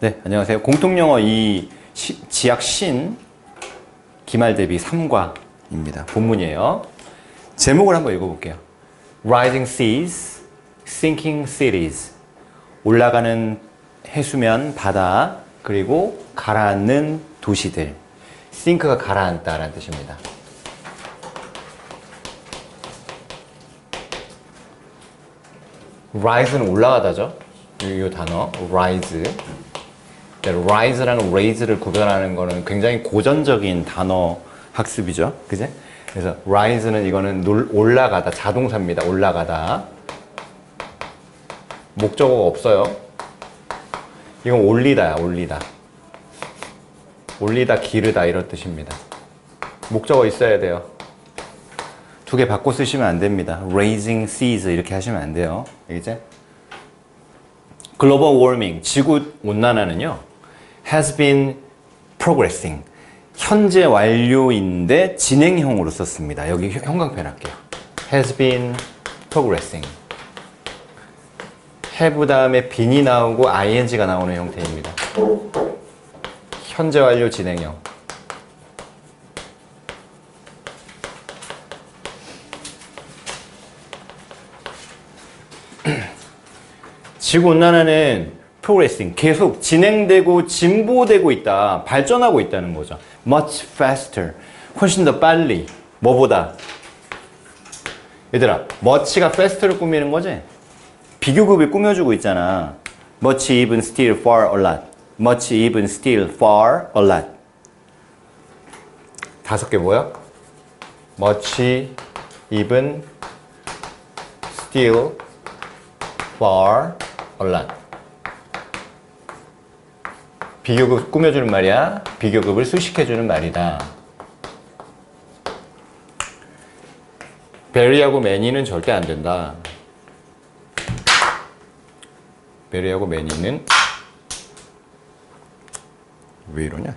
네, 안녕하세요. 공통영어 지약 신 기말 대비 3과입니다. 본문이에요. 제목을 한번 읽어볼게요. Rising Seas, Sinking Cities. 올라가는 해수면, 바다, 그리고 가라앉는 도시들. sink가 가라앉다라는 뜻입니다. rise는 올라가다죠. 이 단어, rise. rise랑 raise를 구별하는 거는 굉장히 고전적인 단어 학습이죠. 그제? 그래서 rise는 이거는 올라가다, 자동사입니다. 올라가다. 목적어가 없어요. 이건 올리다야, 올리다. 올리다, 기르다 이런 뜻입니다. 목적어 있어야 돼요. 두 개 바꿔 쓰시면 안 됩니다. Raising seas 이렇게 하시면 안 돼요. 알겠지? 글로벌 워밍, 지구 온난화는요, has been progressing. 현재 완료인데 진행형으로 썼습니다. 여기 형광펜 할게요. has been progressing. have 다음에 bean이 나오고 ing가 나오는 형태입니다. 현재 완료 진행형. 지구온난화는 progressing, 계속 진행되고 진보되고 있다, 발전하고 있다는 거죠. much faster, 훨씬 더 빨리. 뭐보다? 얘들아, much가 faster를 꾸미는 거지? 비교급을 꾸며주고 있잖아. much, even, still, far, a lot. much, even, still, far, a lot. 5개 뭐야? much, even, still, far, a lot. 비교급 꾸며주는 말이야. 비교급을 수식해주는 말이다. 베리하고 매니는 절대 안 된다. 베리하고 매니는 왜 이러냐?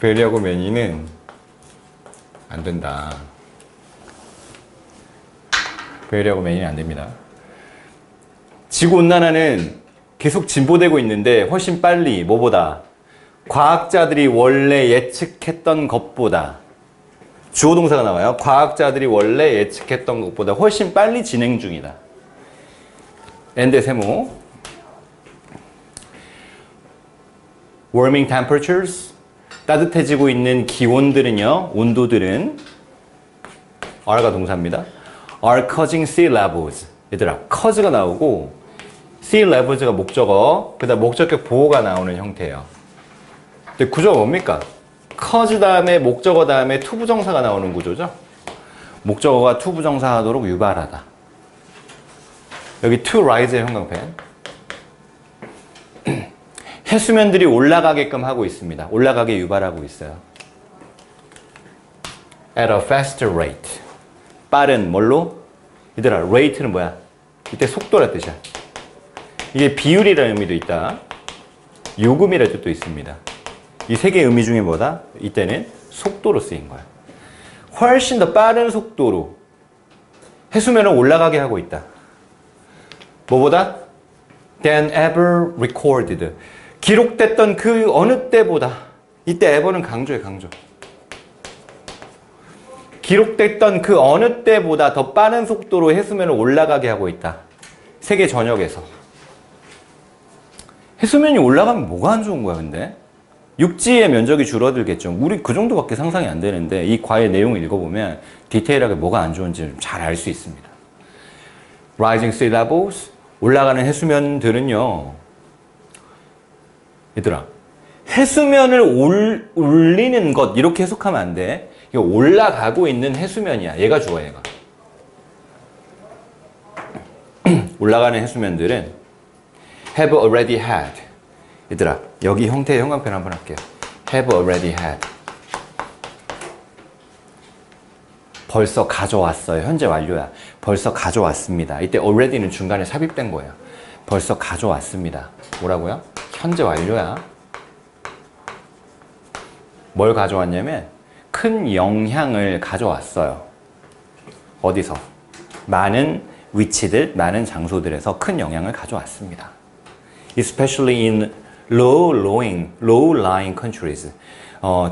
베리하고 매니는 안 된다. 베리하고 매니는 안 됩니다. 지구온난화는 계속 진보되고 있는데 훨씬 빨리, 뭐보다? 과학자들이 원래 예측했던 것보다. 주어 동사가 나와요. 과학자들이 원래 예측했던 것보다 훨씬 빨리 진행 중이다. and 세모. warming temperatures. 따뜻해지고 있는 기온들은요, 온도들은 are가 동사입니다. are causing sea levels. 얘들아, cause가 나오고 sea levels가 목적어, 그 다음 목적격 보호가 나오는 형태예요. 근데 구조가 뭡니까? cause 다음에 목적어 다음에 투부정사가 나오는 구조죠. 목적어가 투부정사 하도록 유발하다. 여기 to rise의 형광펜. 해수면들이 올라가게끔 하고 있습니다. 올라가게 유발하고 있어요. at a faster rate. 빠른 뭘로? 얘들아, rate는 뭐야? 이때 속도라 뜻이야. 이게 비율이라는 의미도 있다. 요금이라는 뜻도 있습니다. 이 세 개의 의미 중에 뭐다? 이때는 속도로 쓰인 거야. 훨씬 더 빠른 속도로 해수면을 올라가게 하고 있다. 뭐보다? than ever recorded. 기록됐던 그 어느 때보다. 이때 ever는 강조해, 강조. 기록됐던 그 어느 때보다 더 빠른 속도로 해수면을 올라가게 하고 있다. 세계 전역에서. 해수면이 올라가면 뭐가 안 좋은 거야, 근데? 육지의 면적이 줄어들겠죠. 우리 그 정도밖에 상상이 안 되는데 이 과의 내용을 읽어보면 디테일하게 뭐가 안 좋은지 잘 알 수 있습니다. Rising sea levels, 올라가는 해수면들은요. 얘들아, 해수면을 올리는 것 이렇게 해석하면 안 돼. 이거 올라가고 있는 해수면이야. 얘가 주어, 얘가. 올라가는 해수면들은 have already had. 얘들아, 여기 형태의 형광펜 한번 할게요. have already had. 벌써 가져왔어요. 현재 완료야. 벌써 가져왔습니다. 이때 already는 중간에 삽입된 거예요. 벌써 가져왔습니다. 뭐라고요? 현재 완료야. 뭘 가져왔냐면 큰 영향을 가져왔어요. 어디서? 많은 위치들, 많은 장소들에서 큰 영향을 가져왔습니다. especially in low-lying countries.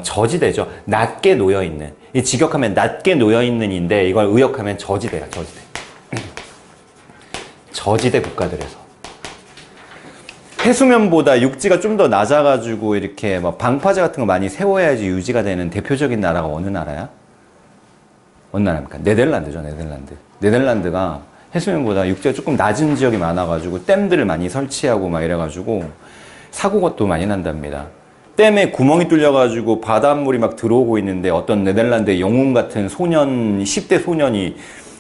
저지대죠. 낮게 놓여있는. 이 직역하면 낮게 놓여있는인데 이걸 의역하면 저지대야, 저지대. 저지대 국가들에서. 해수면보다 육지가 좀 더 낮아가지고 이렇게 막 방파제 같은 거 많이 세워야지 유지가 되는 대표적인 나라가 어느 나라야? 어느 나라입니까? 네덜란드죠, 네덜란드. 네덜란드가 해수면보다 육지가 조금 낮은 지역이 많아가지고 댐들을 많이 설치하고 막 이래가지고 사고가 많이 난답니다. 댐에 구멍이 뚫려가지고 바닷물이 막 들어오고 있는데 어떤 네덜란드의 영웅 같은 소년, 10대 소년이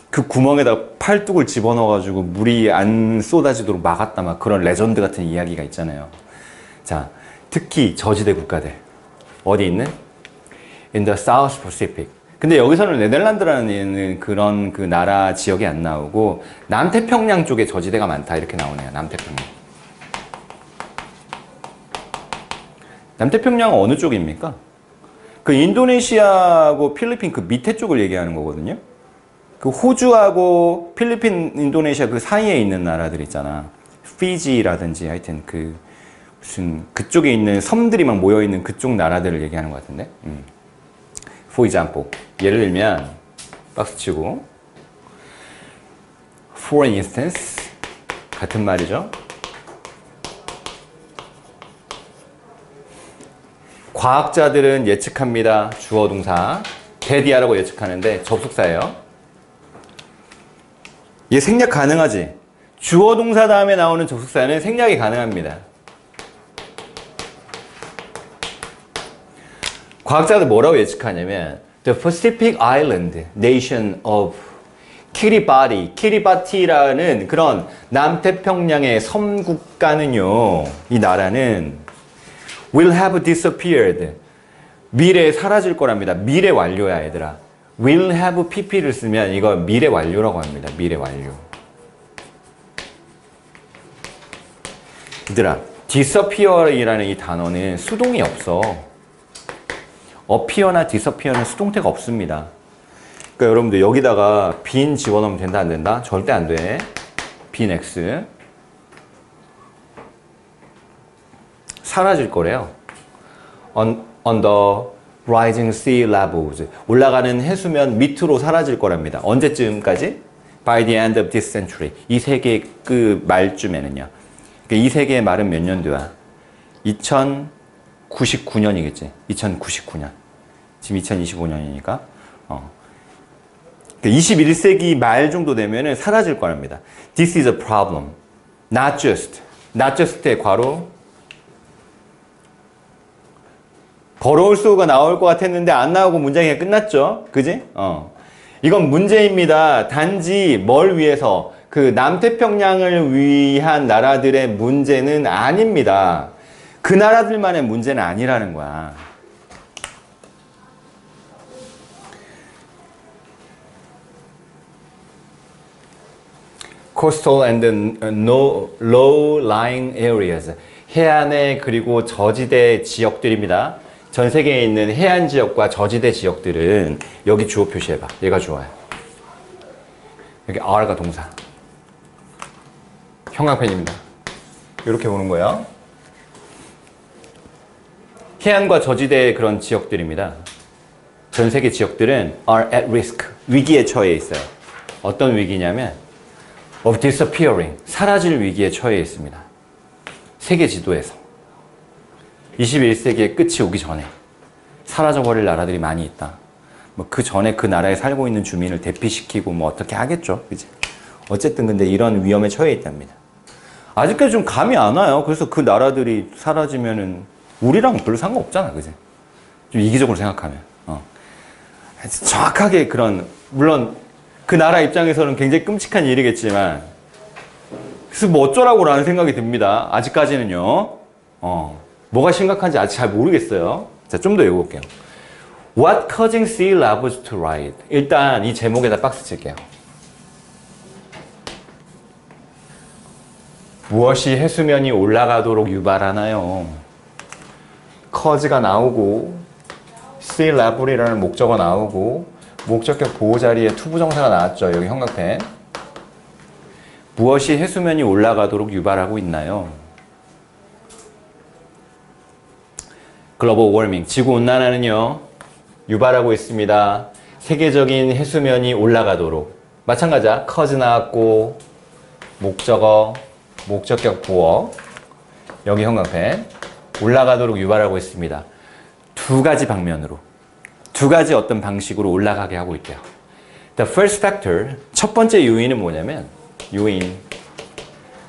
그 구멍에다 팔뚝을 집어넣어가지고 물이 안 쏟아지도록 막았다, 막 그런 레전드 같은 이야기가 있잖아요. 자, 특히 저지대 국가들. 어디 있는? In the South Pacific. 근데 여기서는 네덜란드라는 그런 그 나라 지역이 안 나오고 남태평양 쪽에 저지대가 많다 이렇게 나오네요. 남태평양. 남태평양은 어느 쪽입니까? 그 인도네시아하고 필리핀 그 밑에 쪽을 얘기하는 거거든요. 그 호주하고 필리핀, 인도네시아 그 사이에 있는 나라들 있잖아. 피지라든지 하여튼 그 무슨 그쪽에 있는 섬들이 막 모여 있는 그쪽 나라들을 얘기하는 것 같은데. For example, 예를 들면 박스 치고 For instance 같은 말이죠. 과학자들은 예측합니다. 주어 동사 대디아라고 예측하는데 접속사예요. 얘 생략 가능하지? 주어 동사 다음에 나오는 접속사는 생략이 가능합니다. 과학자들 뭐라고 예측하냐면 The Pacific Island Nation of 키리바티, 키리바티라는 그런 남태평양의 섬국가는요, 이 나라는 will have disappeared. 미래에 사라질 거랍니다. 미래 완료야, 얘들아. will have pp를 쓰면 이거 미래 완료라고 합니다. 미래 완료. 얘들아, disappear이라는 이 단어는 수동이 없어. appear나 disappear는 수동태가 없습니다. 그러니까 여러분들 여기다가 been 집어넣으면 된다, 안 된다? 절대 안 돼. been x. 사라질 거래요. on the rising sea levels. 올라가는 해수면 밑으로 사라질 거랍니다. 언제쯤까지? By the end of this century. 이 세기의 그 말쯤에는요. 그러니까 이 세기의 말은 몇 년도야? 2099년이겠지. 2099년. 지금 2025년이니까. 21세기 말 정도 되면은 사라질 거랍니다. This is a problem. Not just의 괄호. 더러울 수가 나올 것 같았는데 안 나오고 문장이 끝났죠. 그지? 이건 문제입니다. 단지 뭘 위해서? 그 남태평양을 위한 나라들의 문제는 아닙니다. 그 나라들만의 문제는 아니라는 거야. Coastal and low-lying areas. 해안에 그리고 저지대 지역들입니다. 전 세계에 있는 해안 지역과 저지대 지역들은 여기 주어 표시해봐. 얘가 주어야. 여기 are가 동사. 형광펜입니다. 이렇게 보는 거예요. 해안과 저지대의 그런 지역들입니다. 전 세계 지역들은 are at risk. 위기에 처해 있어요. 어떤 위기냐면 of disappearing. 사라질 위기에 처해 있습니다. 세계 지도에서. 21세기의 끝이 오기 전에 사라져버릴 나라들이 많이 있다. 뭐 그 전에 그 나라에 살고 있는 주민을 대피시키고 뭐 어떻게 하겠죠. 그치? 어쨌든 근데 이런 위험에 처해 있답니다. 아직까지 좀 감이 안 와요. 그래서 그 나라들이 사라지면은 우리랑 별로 상관없잖아. 그치? 좀 이기적으로 생각하면. 정확하게 그런, 물론 그 나라 입장에서는 굉장히 끔찍한 일이겠지만 그래서 뭐 어쩌라고 라는 생각이 듭니다. 아직까지는요. 뭐가 심각한지 아직 잘 모르겠어요. 자, 좀 더 읽어볼게요. What causing sea levels to rise? 일단 이 제목에다 박스 칠게요. 무엇이 해수면이 올라가도록 유발하나요? cause가 나오고 sea level이라는 목적어 나오고 목적격 보호 자리에 투부정사가 나왔죠. 여기 형광펜. 무엇이 해수면이 올라가도록 유발하고 있나요? 글로벌 워밍, 지구온난화는요 유발하고 있습니다. 세계적인 해수면이 올라가도록. 마찬가지야. cause 나왔고 목적어, 목적격 부어, 여기 형광펜 올라가도록 유발하고 있습니다. 두 가지 방면으로, 두 가지 어떤 방식으로 올라가게 하고 있대요. The first factor, 첫 번째 요인은 뭐냐면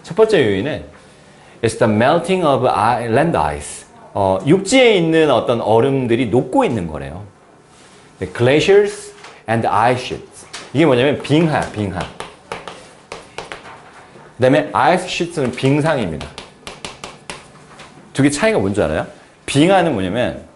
첫 번째 요인은 is the melting of land ice. 육지에 있는 어떤 얼음들이 녹고 있는 거래요. The glaciers and ice sheets. 이게 뭐냐면 빙하야, 빙하. 그 다음에 ice sheets는 빙상입니다. 두 개 차이가 뭔지 알아요? 빙하는 뭐냐면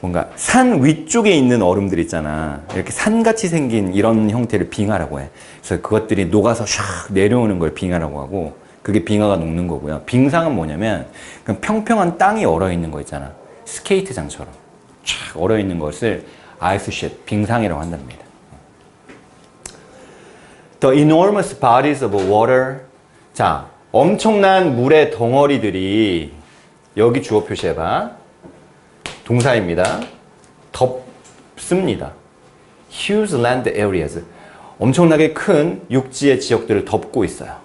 뭔가 산 위쪽에 있는 얼음들 있잖아. 이렇게 산같이 생긴 이런 형태를 빙하라고 해. 그래서 그것들이 녹아서 샥 내려오는 걸 빙하라고 하고, 그게 빙하가 녹는 거고요. 빙상은 뭐냐면 그냥 평평한 땅이 얼어있는 거 있잖아. 스케이트장처럼 쫙 얼어있는 것을 아이스쉣, 빙상이라고 한답니다. The enormous bodies of water. 자, 엄청난 물의 덩어리들이, 여기 주어 표시해봐. 동사입니다. 덮습니다. Huge land areas. 엄청나게 큰 육지의 지역들을 덮고 있어요.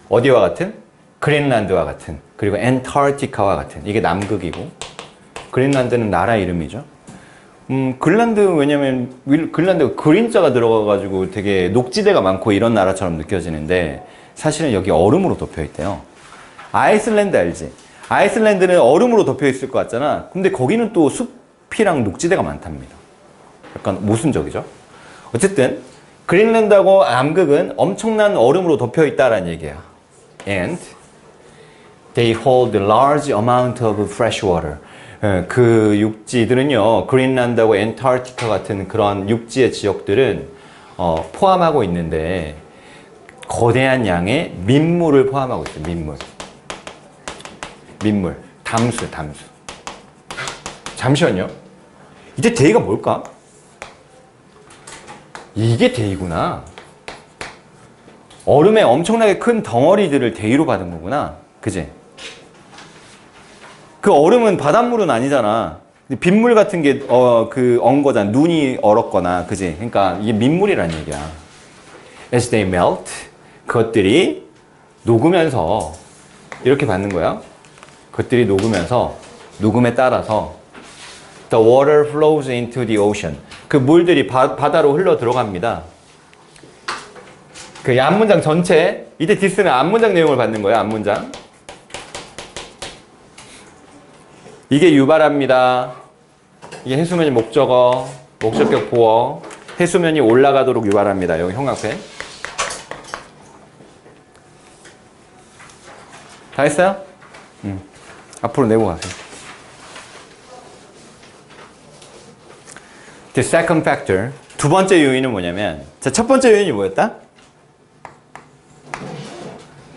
어디와 같은? 그린란드와 같은, 그리고 엔타르티카와 같은. 이게 남극이고, 그린란드는 나라 이름이죠. 그린란드, 왜냐면 그린란드가 그린자가 들어가가지고 되게 녹지대가 많고 이런 나라처럼 느껴지는데 사실은 여기 얼음으로 덮여 있대요. 아이슬란드 알지? 아이슬란드는 얼음으로 덮여 있을 것 같잖아. 근데 거기는 또 숲이랑 녹지대가 많답니다. 약간 모순적이죠? 어쨌든 그린란드하고 남극은 엄청난 얼음으로 덮여 있다라는 얘기야. And they hold a large amount of fresh water. 그 육지들은요, 그린란드하고 엔타르티카 같은 그런 육지의 지역들은 포함하고 있는데 거대한 양의 민물을 포함하고 있어요. 민물, 담수. 잠시만요. 이제 대의가 뭘까? 이게 대의구나. 얼음의 엄청나게 큰 덩어리들을 대의로 받은 거구나. 그지? 그 얼음은 바닷물은 아니잖아. 빗물 같은 게 언 거잖아. 눈이 얼었거나. 그지? 그러니까 이게 민물이란 얘기야. As they melt, 그것들이 녹으면서 이렇게 받는 거야. 그것들이 녹으면서, 녹음에 따라서 The water flows into the ocean. 그 물들이 바다로 흘러 들어갑니다. 그 앞문장 전체, 이때 디스는 앞문장 내용을 받는 거예요. 앞문장. 이게 유발합니다. 이게 해수면이 목적어, 목적격 보어. 해수면이 올라가도록 유발합니다. 여기 형광펜. 다 했어요? 앞으로 내고 가세요. The second factor. 두 번째 요인은 뭐냐면, 자, 첫 번째 요인이 뭐였다?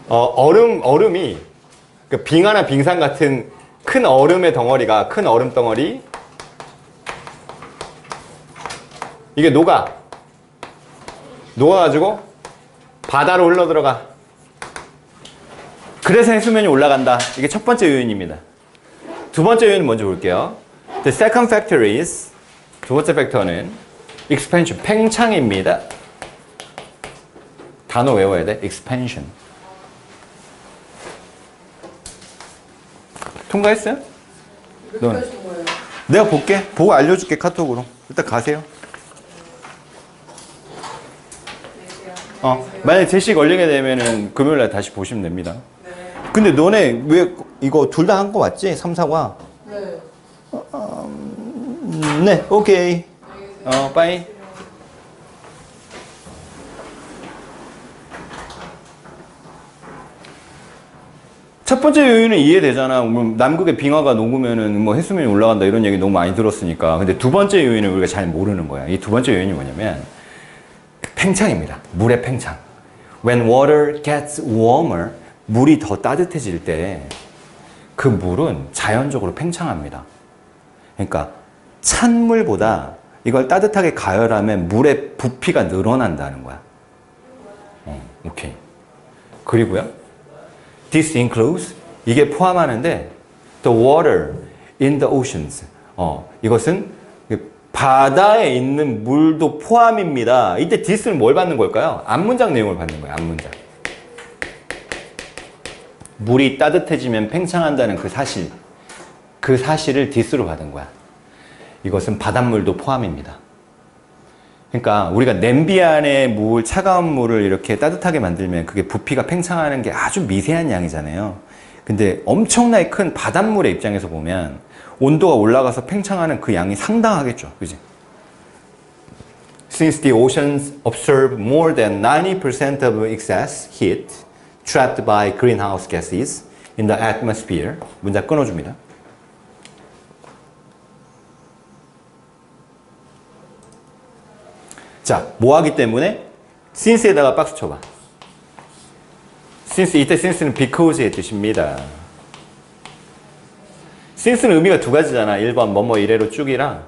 얼음이, 그 빙하나 빙산 같은 큰 얼음의 덩어리가, 큰 얼음 덩어리, 이게 녹아가지고 바다로 흘러 들어가. 그래서 해수면이 올라간다. 이게 첫 번째 요인입니다. 두 번째 요인은 먼저 볼게요. The second factor is, 두 번째 팩터는 expansion, 팽창입니다. 단어 외워야 돼. expansion. 통과했어요? 넌 내가 볼게. 보고 알려줄게. 카톡으로. 일단 가세요. 만약에 제시 걸리게 되면은 금요일날 다시 보시면 됩니다. 근데 너네 왜 이거 둘 다 한 거 맞지? 3, 4과? 네. 네, 오케이. 빠이. 첫 번째 요인은 이해되잖아. 남극의 빙하가 녹으면은 뭐 해수면이 올라간다 이런 얘기 너무 많이 들었으니까. 근데 두 번째 요인을 우리가 잘 모르는 거야. 이 두 번째 요인이 뭐냐면 팽창입니다. 물의 팽창. When water gets warmer, 물이 더 따뜻해질 때 그 물은 자연적으로 팽창합니다. 그러니까 찬물보다 이걸 따뜻하게 가열하면 물의 부피가 늘어난다는 거야. 오케이. 그리고요. This includes, 이게 포함하는데 the water in the oceans. 이것은 바다에 있는 물도 포함입니다. 이때 this는 뭘 받는 걸까요? 앞문장 내용을 받는 거예요. 앞문장. 물이 따뜻해지면 팽창한다는 그 사실. 그 사실을 this로 받은 거야. 이것은 바닷물도 포함입니다. 그러니까 우리가 냄비 안에 물, 차가운 물을 이렇게 따뜻하게 만들면 그게 부피가 팽창하는 게 아주 미세한 양이잖아요. 근데 엄청나게 큰 바닷물의 입장에서 보면 온도가 올라가서 팽창하는 그 양이 상당하겠죠. 그지? Since the oceans absorb more than 90% of excess heat trapped by greenhouse gases in the atmosphere. 문장 끊어줍니다. 자, 뭐 하기 때문에? since에다가 박수 쳐봐. since, 이때 since는 because의 뜻입니다. since는 의미가 두 가지잖아. 1번 뭐뭐 이래로 쭉이랑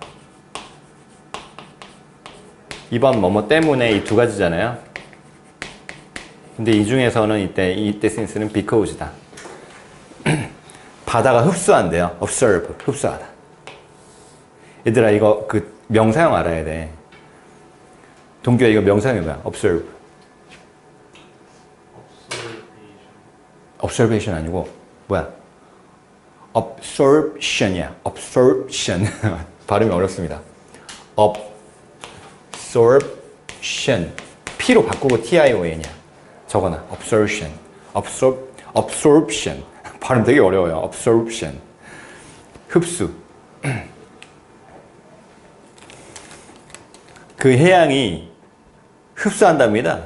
2번 뭐뭐 때문에 이 두 가지잖아요. 근데 이 중에서는 이때 since는 because다. 바다가 흡수한대요. observe, 흡수하다. 얘들아 이거 그 명사형 알아야 돼. 동규야 이거 명사형이 뭐야? observe. observation 아니고 뭐야? absorption이야. absorption. 발음이 어렵습니다. absorption. P로 바꾸고 TION이야. 적어놔. absorption. absorption. 발음 되게 어려워요. absorption. 흡수. 그 해양이 흡수한답니다.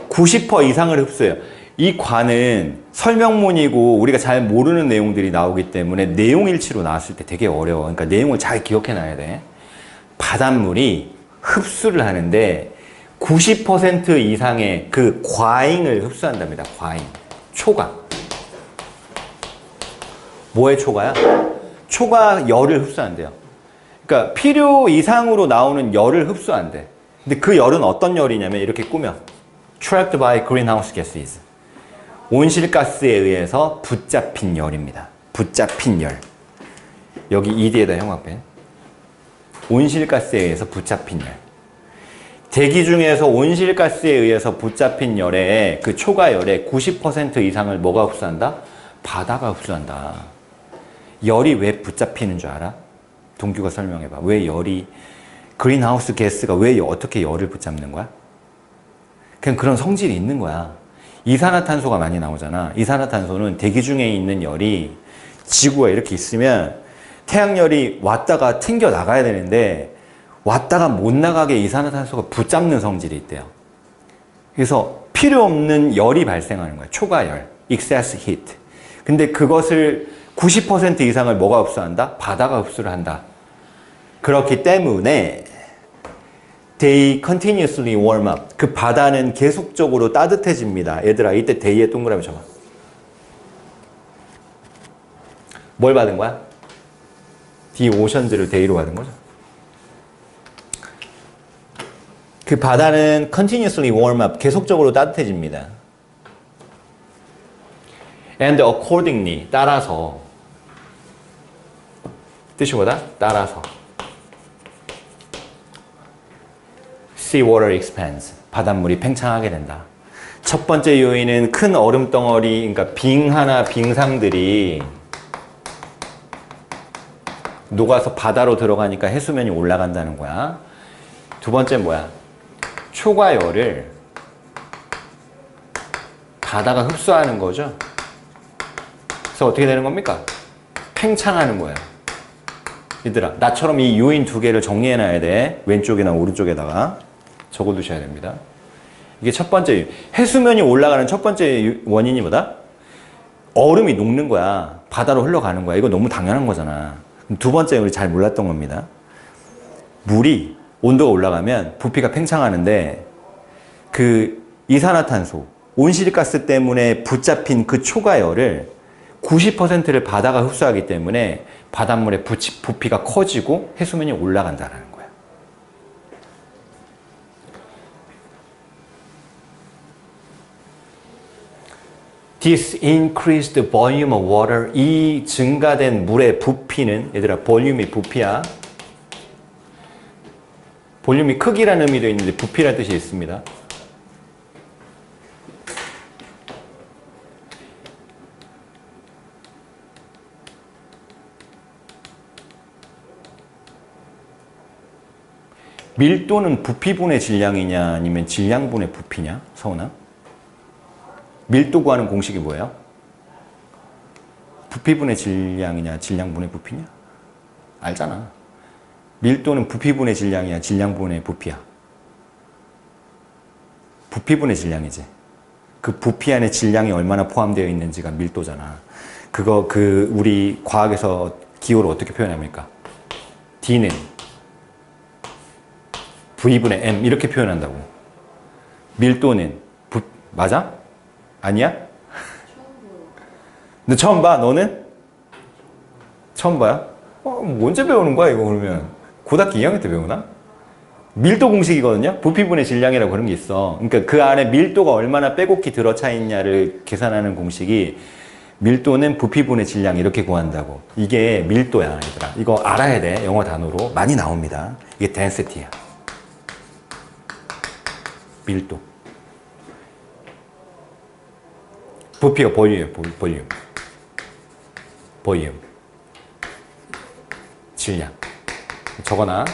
90% 이상을 흡수해요. 이 관은 설명문이고 우리가 잘 모르는 내용들이 나오기 때문에 내용일치로 나왔을 때 되게 어려워. 그러니까 내용을 잘 기억해 놔야 돼. 바닷물이 흡수를 하는데 90% 이상의 그 과잉을 흡수한답니다. 과잉. 초가. 뭐의 초가야? 초가 열을 흡수한대요. 그러니까 필요 이상으로 나오는 열을 흡수한대. 근데 그 열은 어떤 열이냐면 이렇게 꾸며. Trapped by greenhouse gases. 온실가스에 의해서 붙잡힌 열입니다. 붙잡힌 열. 여기 ED에다 형광펜. 온실가스에 의해서 붙잡힌 열. 대기 중에서 온실가스에 의해서 붙잡힌 열의 그 초과열의 90% 이상을 뭐가 흡수한다? 바다가 흡수한다. 열이 왜 붙잡히는 줄 알아? 동규가 설명해봐. 왜 열이 그린하우스 가스가 왜 어떻게 열을 붙잡는 거야? 그냥 그런 성질이 있는 거야. 이산화탄소가 많이 나오잖아. 이산화탄소는 대기 중에 있는 열이 지구가 이렇게 있으면 태양열이 왔다가 튕겨 나가야 되는데 왔다가 못 나가게 이산화탄소가 붙잡는 성질이 있대요. 그래서 필요 없는 열이 발생하는 거야. 초과열, excess heat. 근데 그것을 90% 이상을 뭐가 흡수한다? 바다가 흡수를 한다. 그렇기 때문에 they continuously warm up. 그 바다는 계속적으로 따뜻해집니다. 얘들아 이때 day에 동그라미 쳐봐. 뭘 받은 거야? the oceans를 day로 받은 거죠. 그 바다는 continuously warm up. 계속적으로 따뜻해집니다. And accordingly. 따라서. 뜻이 뭐다? 따라서. Sea water expands. 바닷물이 팽창하게 된다. 첫 번째 요인은 큰 얼음 덩어리, 그러니까 빙하나 빙상들이 녹아서 바다로 들어가니까 해수면이 올라간다는 거야. 두 번째 뭐야? 초과열을 바다가 흡수하는 거죠. 그래서 어떻게 되는 겁니까? 팽창하는 거예요. 얘들아, 나처럼 이 요인 두 개를 정리해놔야 돼. 왼쪽이나 오른쪽에다가 적어두셔야 됩니다. 이게 첫 번째, 해수면이 올라가는 첫 번째 원인이 뭐다? 얼음이 녹는 거야. 바다로 흘러가는 거야. 이거 너무 당연한 거잖아. 두 번째, 우리 잘 몰랐던 겁니다. 물이 온도가 올라가면 부피가 팽창하는데 그 이산화탄소, 온실가스 때문에 붙잡힌 그 초과열을 90%를 바다가 흡수하기 때문에 바닷물의 부피가 커지고 해수면이 올라간다는 거야. This increased volume of water. 이 증가된 물의 부피는, 얘들아, 볼륨이 부피야. 볼륨이 크기라는 의미도 있는데 부피라는 뜻이 있습니다. 밀도는 부피분의 질량이냐 아니면 질량분의 부피냐? 서훈아? 밀도 구하는 공식이 뭐예요? 부피분의 질량이냐 질량분의 부피냐? 알잖아. 밀도는 부피분의 질량이야 질량분의 부피야? 부피분의 질량이지. 그 부피 안에 질량이 얼마나 포함되어 있는지가 밀도잖아. 그거 우리 과학에서 기호를 어떻게 표현합니까? D는 V분의 M 이렇게 표현한다고. 밀도는 맞아? 아니야? 너 처음 봐? 너는? 처음 봐요? 언제 배우는 거야 이거 그러면? 고등학교 2학년 때 배우나? 밀도 공식이거든요? 부피분의 질량이라고 그런 게 있어. 그러니까 그 안에 밀도가 얼마나 빼곡히 들어차 있냐를 계산하는 공식이 밀도는 부피분의 질량 이렇게 구한다고. 이게 밀도야 얘들아. 이거 알아야 돼. 영어 단어로 많이 나옵니다. 이게 density야. 밀도. 부피가 볼륨. 질량. 적어놔.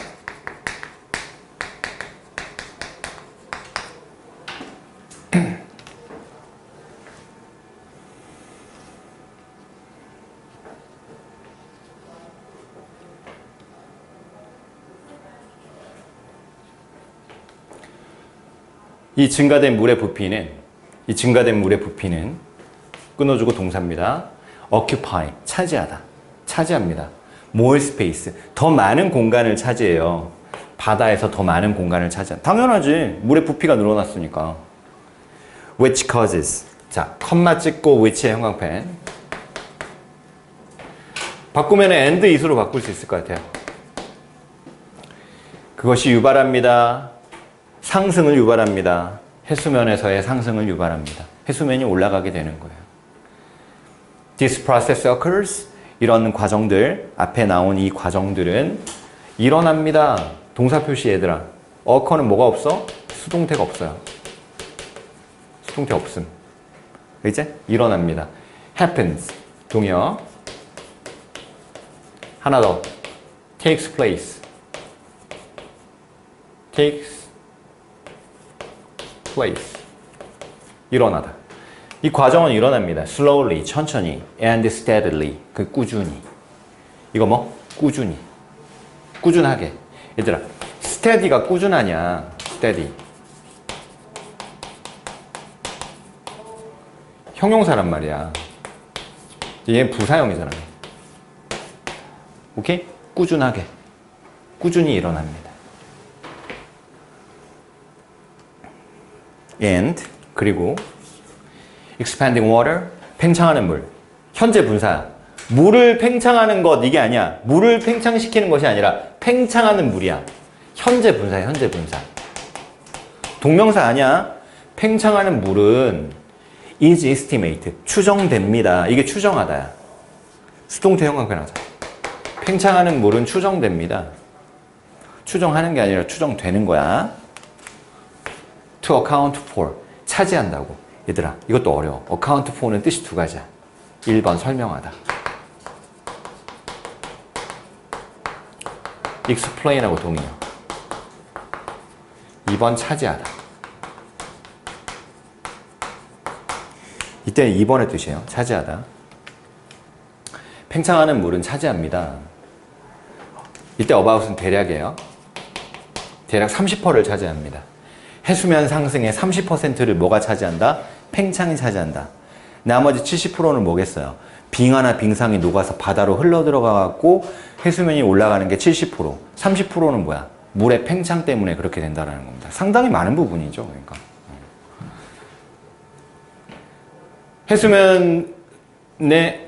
이 증가된 물의 부피는 끊어주고 동사입니다. occupy, 차지하다. 차지합니다. more space, 더 많은 공간을 차지해요. 바다에서 더 많은 공간을 차지한다. 당연하지. 물의 부피가 늘어났으니까. which causes. 자, 컴마 찍고 which의 형광펜. 바꾸면 and is로 바꿀 수 있을 것 같아요. 그것이 유발합니다. 상승을 유발합니다. 해수면에서의 상승을 유발합니다. 해수면이 올라가게 되는 거예요. This process occurs. 이런 과정들, 앞에 나온 이 과정들은 일어납니다. 동사 표시 얘들아. occur는 뭐가 없어? 수동태가 없어요. 수동태 없음. 이제 일어납니다. happens. 동의어. 하나 더. takes place. takes place. 일어나다. 이 과정은 일어납니다. slowly, 천천히, and steadily, 그 꾸준히. 이거 뭐? 꾸준히. 꾸준하게. 얘들아, steady가 꾸준하냐? steady. 형용사란 말이야. 얘는 부사형이잖아. 오케이? 꾸준하게. 꾸준히 일어납니다. and, 그리고 expanding water, 팽창하는 물. 현재 분사야. 물을 팽창하는 것 이게 아니야. 물을 팽창시키는 것이 아니라 팽창하는 물이야. 현재 분사야. 현재 분사. 동명사 아니야. 팽창하는 물은 is estimate, 추정됩니다. 이게 추정하다야. 수동태 형광펜 하자. 팽창하는 물은 추정됩니다. 추정하는 게 아니라 추정되는 거야. to account for, 차지한다고. 얘들아, 이것도 어려워. account for는 뜻이 두 가지야. 1번 설명하다. explain하고 동의어. 2번 차지하다. 이때는 2번의 뜻이에요. 차지하다. 팽창하는 물은 차지합니다. 이때 about은 대략이에요. 대략 30%를 차지합니다. 해수면 상승의 30%를 뭐가 차지한다? 팽창이 차지한다. 나머지 70%는 뭐겠어요? 빙하나 빙상이 녹아서 바다로 흘러들어가고 해수면이 올라가는 게 70%. 30%는 뭐야? 물의 팽창 때문에 그렇게 된다는 겁니다. 상당히 많은 부분이죠. 그러니까. 해수면의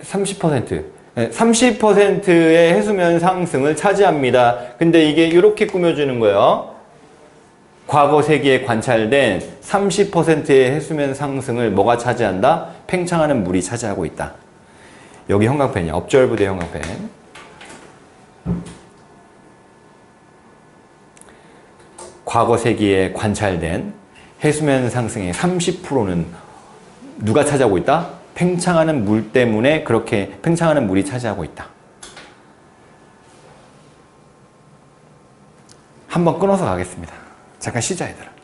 30%. 30%의 해수면 상승을 차지합니다. 근데 이게 이렇게 꾸며주는 거예요. 과거 세기에 관찰된 30%의 해수면 상승을 뭐가 차지한다? 팽창하는 물이 차지하고 있다. 여기 형광펜이야. observed 형광펜. 과거 세기에 관찰된 해수면 상승의 30%는 누가 차지하고 있다? 팽창하는 물 때문에 그렇게 팽창하는 물이 차지하고 있다. 한번 끊어서 가겠습니다. 잠깐 쉬자 얘들아.